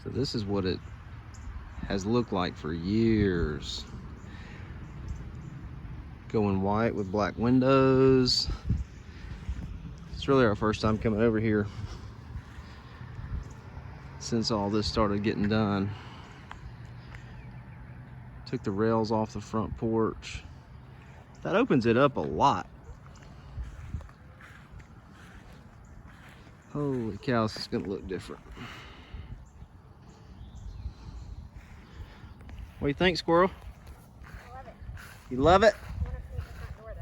So this is what it has looked like for years. Going white with black windows. It's really our first time coming over here since all this started getting done. Took the rails off the front porch. That opens it up a lot. Holy cow, this is gonna look different. What do you think, Squirrel? I love it. You love it? I want to paint the front door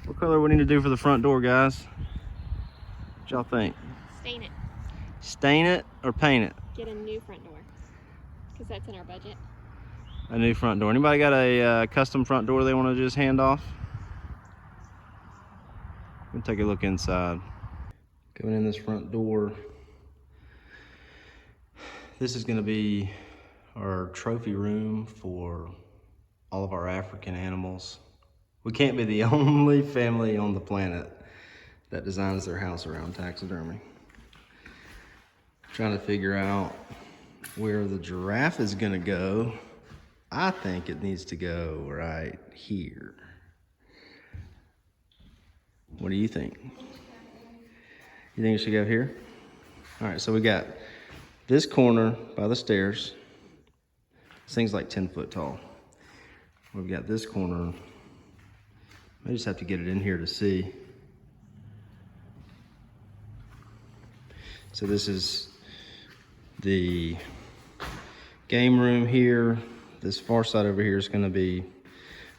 though. What color we need to do for the front door, guys? What y'all think? Stain it. Stain it or paint it? Get a new front door, because that's in our budget. A new front door. Anybody got a custom front door they want to just hand off? We'll take a look inside. Coming in this front door, this is going to be our trophy room for all of our African animals. We can't be the only family on the planet that designs their house around taxidermy. Trying to figure out where the giraffe is going to go. I think it needs to go right here. What do you think? You think it should go here? All right, so we got this corner by the stairs. This thing's like 10 foot tall. We've got this corner. I just have to get it in here to see. So this is the game room here. This far side over here is going to be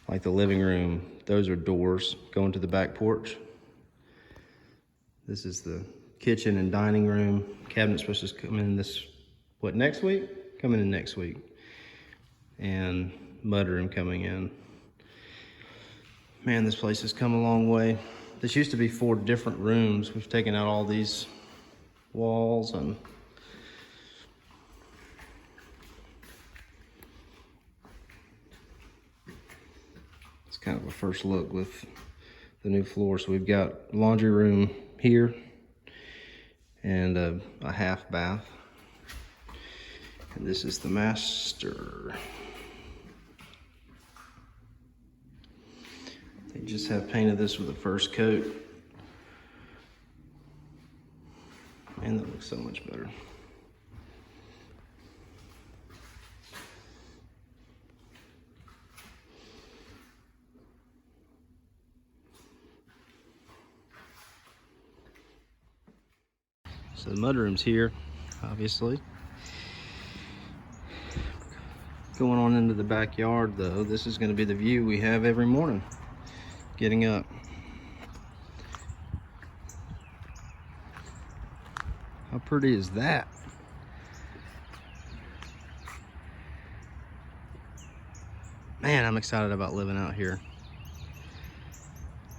like the living room. Those are doors going to the back porch. This is the kitchen and dining room. Cabinet's supposed to come in this, what, next week? Coming in next week. And mudroom coming in. Man, this place has come a long way. This used to be 4 different rooms. We've taken out all these walls and it's kind of a first look with the new floor. So we've got laundry room here and a half bath. And this is the master. They just have painted this with the first coat. Man, that looks so much better. So the mudroom's here, obviously. Going on into the backyard though, this is going to be the view we have every morning getting up. How pretty is that? Man, I'm excited about living out here.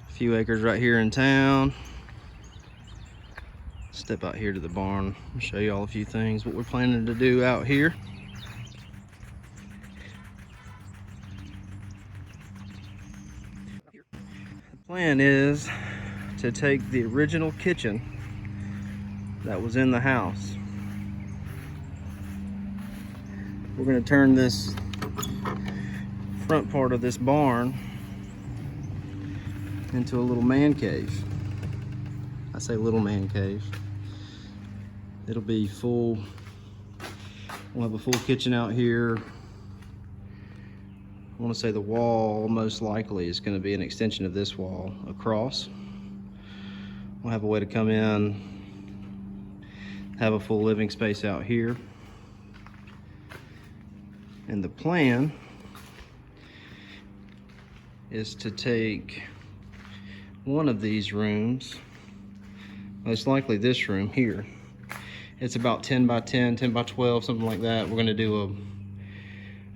A few acres right here in town. Step out here to the barn, I'll show you all a few things, what we're planning to do out here. The plan is to take the original kitchen that was in the house. We're going to turn this front part of this barn into a little man cave. I say little man cave. It'll be full. We'll have a full kitchen out here. I want to say the wall most likely is going to be an extension of this wall across. We'll have a way to come in, have a full living space out here. And the plan is to take one of these rooms, most likely this room here. It's about 10 by 10, 10 by 12, something like that. We're gonna do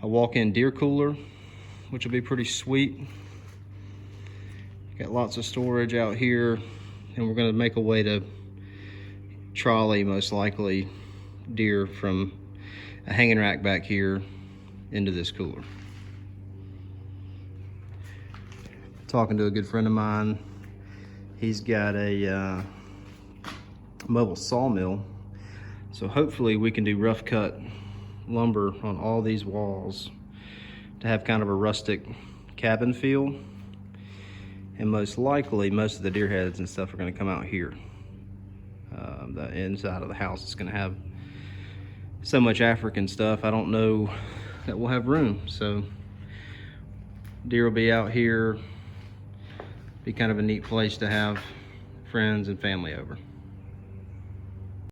a walk-in deer cooler, which will be pretty sweet. Got lots of storage out here, and we're gonna make a way to trolley, most likely, deer from a hanging rack back here into this cooler. Talking to a good friend of mine, he's got a mobile sawmill. So hopefully we can do rough cut lumber on all these walls to have kind of a rustic cabin feel. And most likely, most of the deer heads and stuff are gonna come out here. The inside of the house is gonna have so much African stuff, I don't know that we'll have room. So deer will be out here, be kind of a neat place to have friends and family over.